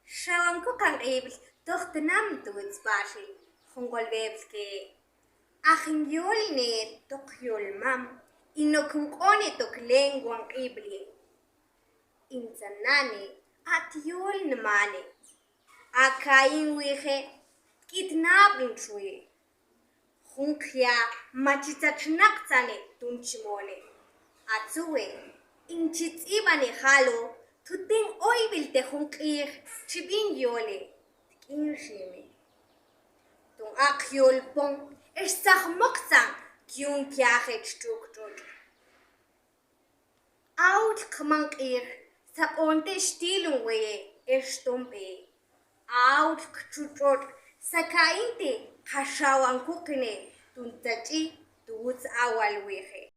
Shawanko kang able doch the nam to its bashi, Hongol Webske. Achin yoline tok yol mam, inokunk one tok lenguang ibli. Inzanani at yol namane. Akain wihe kidnapping tree. Hunkia machitachnaktane tunchimone. Atsue, inchits ibane halo. Tuting oibil te hunkir chibin yole kinshimi. Tung akyol pong ersach moksang kyun kyachet struktur. Out kmankir sa onte stilung weye erstumpe. Out kchutrot sa kainte kashawan kukne tuntachi tuuts awal wehe.